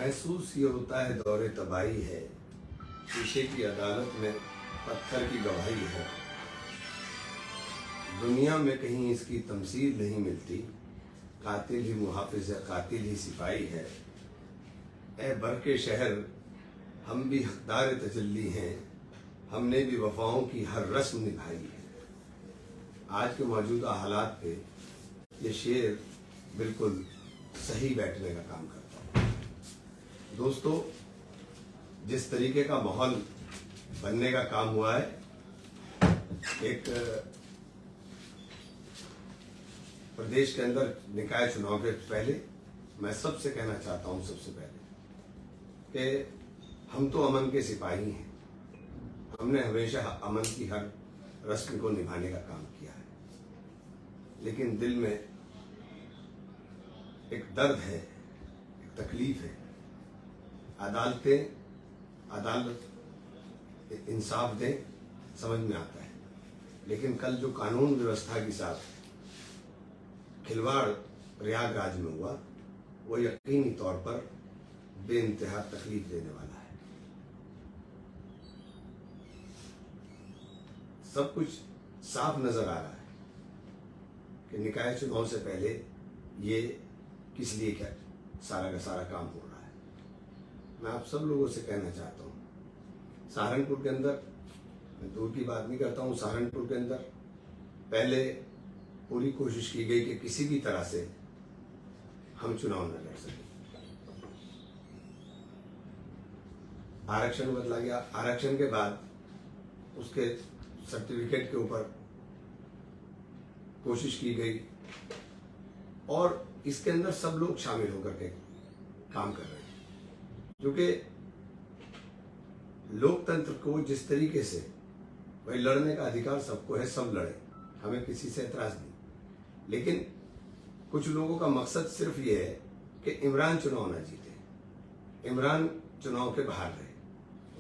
महसूस ये होता है दौरे तबाही है, शीशे की अदालत में पत्थर की गवाही है। दुनिया में कहीं इसकी तमसील नहीं मिलती, कातिल ही मुहाफिज है, कातिल ही सिपाही है। ए बरके शहर हम भी हकदार तजल्ली हैं, हमने भी वफाओं की हर रस्म निभाई है। आज के मौजूदा हालात पे ये शेर बिल्कुल सही बैठने का काम करता है। दोस्तों, जिस तरीके का माहौल बनने का काम हुआ है, एक प्रदेश के अंदर निकाय चुनाव के पहले मैं सबसे कहना चाहता हूं, सबसे पहले कि हम तो अमन के सिपाही हैं। हमने हमेशा अमन की हर रस्म को निभाने का काम किया है, लेकिन दिल में एक दर्द है, एक तकलीफ है। अदालत इंसाफ दे, समझ में आता है, लेकिन कल जो कानून व्यवस्था के साथ खिलवाड़ प्रयागराज में हुआ, वो यकीनी तौर पर बेइंतहा तकलीफ देने वाला है। सब कुछ साफ नजर आ रहा है कि निकाय चुनाव से पहले ये किस लिए क्या सारा का सारा काम हो रहा है। मैं आप सब लोगों से कहना चाहता हूँ, सहारनपुर के अंदर, मैं दूर की बात नहीं करता हूँ, सहारनपुर के अंदर पहले पूरी कोशिश की गई कि किसी भी तरह से हम चुनाव न लड़ सकें। आरक्षण बदला गया, आरक्षण के बाद उसके सर्टिफिकेट के ऊपर कोशिश की गई, और इसके अंदर सब लोग शामिल होकर के काम कर रहे हैं। क्योंकि लोकतंत्र को जिस तरीके से भाई लड़ने का अधिकार सबको है, सब लड़े, हमें किसी से एतराज नहीं, लेकिन कुछ लोगों का मकसद सिर्फ ये है कि इमरान चुनाव ना जीते, इमरान चुनाव के बाहर रहे।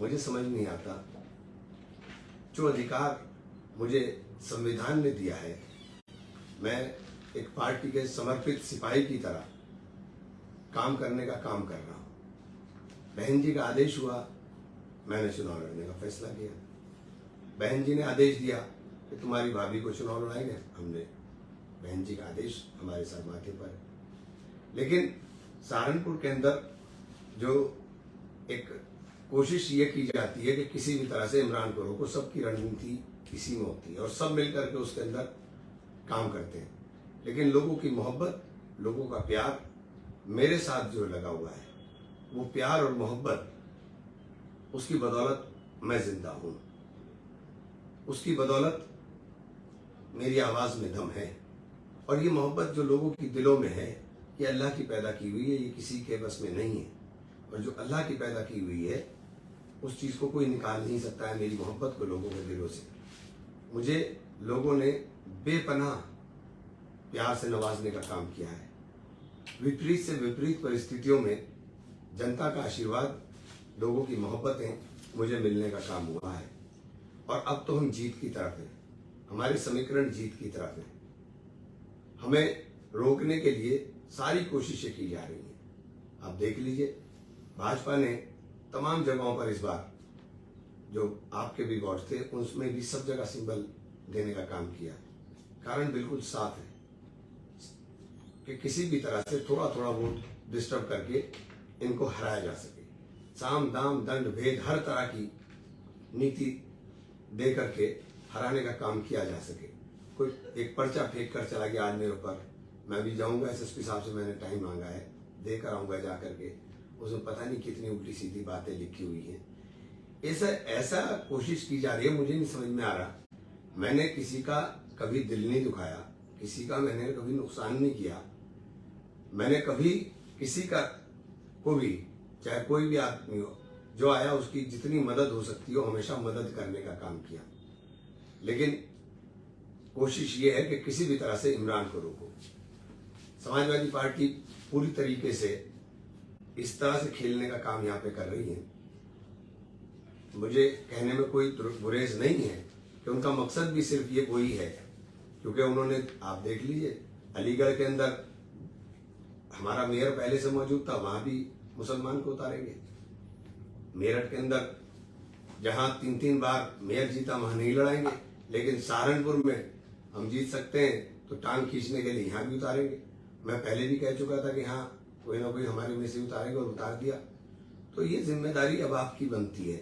मुझे समझ नहीं आता, जो अधिकार मुझे संविधान ने दिया है, मैं एक पार्टी के समर्पित सिपाही की तरह काम करने का काम कर रहा हूं। बहन जी का आदेश हुआ, मैंने चुनाव लड़ने का फैसला किया। बहन जी ने आदेश दिया कि तुम्हारी भाभी को चुनाव लड़ाएंगे, हमने बहन जी का आदेश हमारे सर माथे पर है। लेकिन सहारनपुर के अंदर जो एक कोशिश ये की जाती है कि किसी भी तरह से इमरान को रोको, सबकी रणनीति इसी में होती है और सब मिलकर के उसके अंदर काम करते हैं। लेकिन लोगों की मोहब्बत, लोगों का प्यार मेरे साथ जो लगा हुआ है, वो प्यार और मोहब्बत, उसकी बदौलत मैं जिंदा हूं, उसकी बदौलत मेरी आवाज में दम है। और ये मोहब्बत जो लोगों की दिलों में है, ये अल्लाह की पैदा की हुई है, ये किसी के बस में नहीं है। और जो अल्लाह की पैदा की हुई है, उस चीज को कोई निकाल नहीं सकता है, मेरी मोहब्बत को लोगों के दिलों से। मुझे लोगों ने बेपनाह प्यार से नवाजने का काम किया है। विपरीत से विपरीत परिस्थितियों में जनता का आशीर्वाद, लोगों की मोहब्बतें मुझे मिलने का काम हुआ है। और अब तो हम जीत की तरफ हैं, हमारे समीकरण जीत की तरफ हैं। हमें रोकने के लिए सारी कोशिशें की जा रही हैं। आप देख लीजिए, भाजपा ने तमाम जगहों पर इस बार जो आपके भी वोट थे, उसमें भी सब जगह सिंबल देने का काम किया। कारण बिल्कुल साफ है कि किसी भी तरह से थोड़ा थोड़ा वोट डिस्टर्ब करके इनको हराया जा सके। साम दाम दंड भेद हर तरह की नीति दे करके हराने का काम किया जा सके। कोई एक पर्चा फेंक कर चला गया आज मेरे ऊपर, मैं भी जाऊंगा, एसएसपी साहब से मैंने टाइम मांगा है, देकर आऊंगा जा करके। उसमें पता नहीं कितनी उल्टी सीधी बातें लिखी हुई हैं। ऐसा कोशिश की जा रही है, मुझे नहीं समझ में आ रहा। मैंने किसी का कभी दिल नहीं दुखाया, किसी का मैंने कभी नुकसान नहीं किया। मैंने कभी किसी का को भी, चाहे कोई भी आदमी हो, जो आया उसकी जितनी मदद हो सकती हो हमेशा मदद करने का काम किया। लेकिन कोशिश ये है कि किसी भी तरह से इमरान को रोको। समाजवादी पार्टी पूरी तरीके से इस तरह से खेलने का काम यहाँ पे कर रही है। मुझे कहने में कोई गुरेज नहीं है कि उनका मकसद भी सिर्फ ये वही है, क्योंकि उन्होंने, आप देख लीजिए, अलीगढ़ के अंदर हमारा मेयर पहले से मौजूद था, वहां भी मुसलमान को उतारेंगे। मेरठ के अंदर जहां 3-3 बार मेयर जीता वहां नहीं लड़ाएंगे, लेकिन सहारनपुर में हम जीत सकते हैं तो टांग खींचने के लिए यहाँ भी उतारेंगे। मैं पहले भी कह चुका था कि हाँ कोई ना कोई हमारे में से उतारेगा और उतार दिया। तो ये जिम्मेदारी अब आपकी बनती है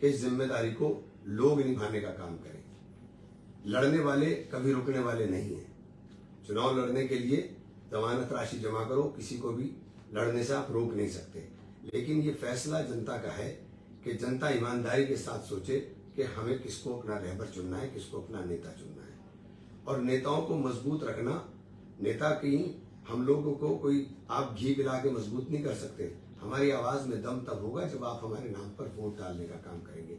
कि इस जिम्मेदारी को लोग निभाने का काम करें। लड़ने वाले कभी रुकने वाले नहीं हैं। चुनाव लड़ने के लिए जमानत राशि जमा करो, किसी को भी लड़ने से आप रोक नहीं सकते, लेकिन ये फैसला जनता का है कि जनता ईमानदारी के साथ सोचे कि हमें किसको अपना रहबर चुनना है, किसको अपना नेता चुनना है। और नेताओं को मजबूत रखना, नेता की हम लोगों को कोई आप घी पिला के मजबूत नहीं कर सकते। हमारी आवाज में दम तब होगा जब आप हमारे नाम पर वोट डालने का काम करेंगे।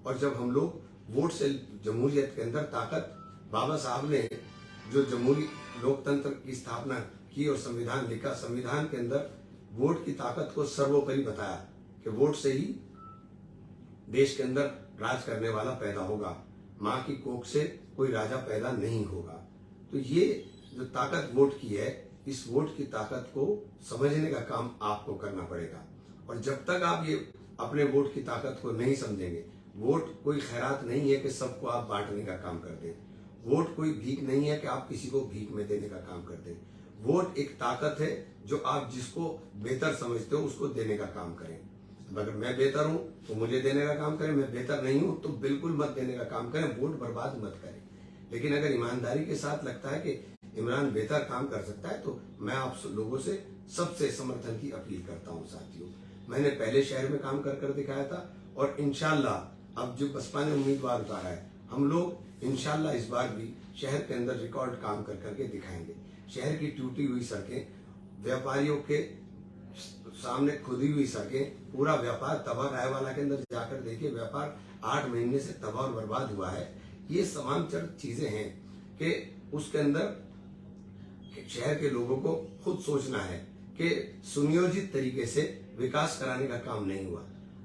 और जब हम लोग वोट से जमहूरियत के अंदर ताकत, बाबा साहब ने जो जमहूरी लोकतंत्र की स्थापना की और संविधान लिखा, संविधान के अंदर वोट की ताकत को सर्वोपरि बताया कि वोट से ही देश के अंदर राज करने वाला पैदा होगा, माँ की कोख से कोई राजा पैदा नहीं होगा। तो ये जो ताकत वोट की है, इस वोट की ताकत को समझने का काम आपको करना पड़ेगा। और जब तक आप ये अपने वोट की ताकत को नहीं समझेंगे, वोट कोई खैरात नहीं है कि सबको आप बांटने का काम कर दें। वोट कोई भीख नहीं है कि आप किसी को भीख में देने का काम कर दें। वोट एक ताकत है जो आप जिसको बेहतर समझते हो उसको देने का काम करें। अगर मैं बेहतर हूं तो मुझे देने का काम करें, मैं बेहतर नहीं हूं तो बिल्कुल मत देने का काम करें, वोट बर्बाद मत करें। लेकिन अगर ईमानदारी के साथ लगता है कि इमरान बेहतर काम कर सकता है तो मैं आप लोगों से सबसे समर्थन की अपील करता हूं। साथियों, मैंने पहले शहर में काम कर दिखाया था और इंशाल्लाह अब जो बसपा ने उम्मीदवार उतारा है, हम लोग इंशाल्लाह इस बार भी शहर के अंदर रिकॉर्ड काम कर करके दिखाएंगे। शहर की टूटी हुई सड़कें, व्यापारियों के सामने खुदी हुई सड़कें, पूरा व्यापार तबाह, रायवाला के अंदर जाकर देखिए, व्यापार 8 महीने से तबाह और बर्बाद हुआ है। ये तमाम चीजें हैं कि उसके अंदर शहर के लोगों को खुद सोचना है कि सुनियोजित तरीके से विकास कराने का काम नहीं हुआ।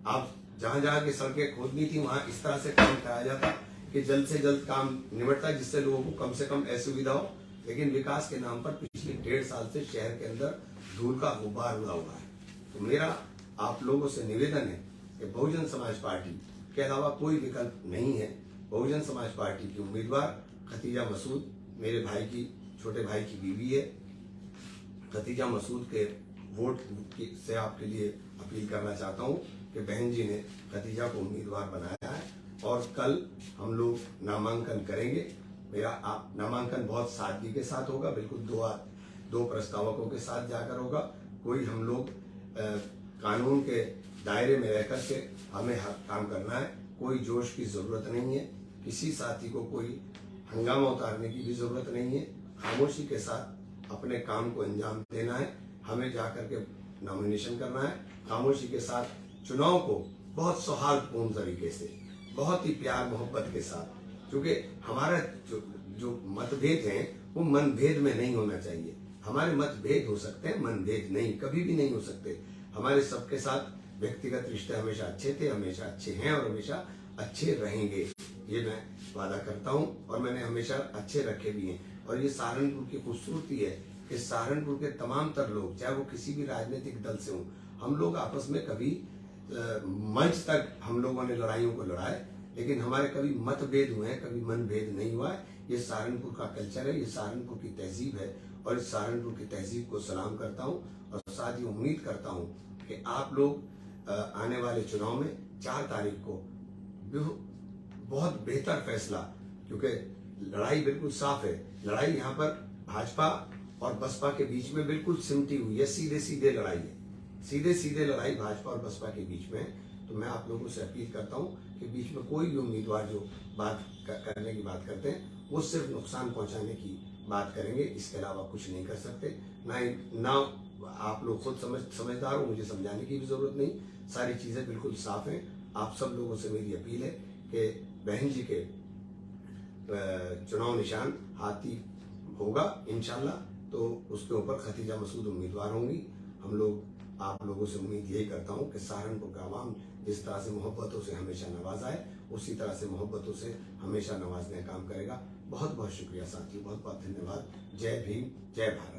आप जहां जहां की सड़कें खोदनी थी वहां इस तरह से काम कराया जाता कि जल्द से जल्द काम निबटता, जिससे लोगों को कम से कम असुविधा हो। लेकिन विकास के नाम पर पिछले 1.5 साल से शहर के अंदर धूल का गुब्बार उड़ा हुआ है। तो मेरा आप लोगों से निवेदन है कि बहुजन समाज पार्टी के अलावा कोई विकल्प नहीं है। बहुजन समाज पार्टी की उम्मीदवार खतीजा मसूद मेरे भाई की, छोटे भाई की बीवी है। खतीजा मसूद के वोट से आपके लिए अपील करना चाहता हूं कि बहन जी ने खतीजा को उम्मीदवार बनाया है और कल हम लोग नामांकन करेंगे। मेरा आप नामांकन बहुत सादगी के साथ होगा, बिल्कुल दो प्रस्तावकों के साथ जाकर होगा। कोई हम लोग कानून के दायरे में रह करके हमें काम करना है, कोई जोश की जरूरत नहीं है, किसी साथी को कोई हंगामा उतारने की भी जरूरत नहीं है। खामोशी के साथ अपने काम को अंजाम देना है, हमें जाकर के नॉमिनेशन करना है। खामोशी के साथ चुनाव को बहुत सौहार्दपूर्ण तरीके से, बहुत ही प्यार मोहब्बत के साथ, क्योंकि हमारा जो मतभेद हैं वो मनभेद में नहीं होना चाहिए। हमारे मतभेद हो सकते हैं, मनभेद नहीं, कभी भी नहीं हो सकते। हमारे सबके साथ व्यक्तिगत रिश्ते हमेशा अच्छे थे, हमेशा अच्छे हैं और हमेशा अच्छे रहेंगे, ये मैं वादा करता हूं और मैंने हमेशा अच्छे रखे भी हैं। और ये सहारनपुर की खूबसूरती है कि सहारनपुर के तमाम तर लोग, चाहे वो किसी भी राजनीतिक दल से हों, हम लोग आपस में कभी मंच तक हम लोगों ने लड़ाइयों को लड़ा है, लेकिन हमारे कभी मतभेद हुए हैं, कभी मनभेद नहीं हुआ है। ये सहारनपुर का कल्चर है, ये सहारनपुर की तहजीब है और इस सहारनपुर की तहजीब को सलाम करता हूँ और साथ ही उम्मीद करता हूँ कि आप लोग आने वाले चुनाव में 4 तारीख को बहुत बेहतर फैसला, क्योंकि लड़ाई बिल्कुल साफ है। लड़ाई यहाँ पर भाजपा और बसपा के बीच में बिल्कुल सिमटी हुई है, सीधे सीधे लड़ाई है, सीधे सीधे लड़ाई भाजपा और बसपा के बीच में है। तो मैं आप लोगों से अपील करता हूँ कि बीच में कोई भी उम्मीदवार जो बात करने की बात करते हैं वो सिर्फ नुकसान पहुंचाने की बात करेंगे, इसके अलावा कुछ नहीं कर सकते। ना आप लोग खुद समझदार हो, मुझे समझाने की भी जरूरत नहीं, सारी चीजें बिल्कुल साफ हैं। आप सब लोगों से मेरी अपील है कि बहन जी के चुनाव निशान हाथी होगा इंशाल्लाह, तो उसके ऊपर खतीजा मसूद उम्मीदवार होंगी। हम लोग आप लोगों से उम्मीद यही करता हूं कि सहारनपुर का आवाम जिस तरह से मोहब्बतों से हमेशा नवाजा है, उसी तरह से मोहब्बतों से हमेशा नवाजने का काम करेगा। बहुत बहुत शुक्रिया साथियों, बहुत बहुत धन्यवाद। जय भीम, जय भारत।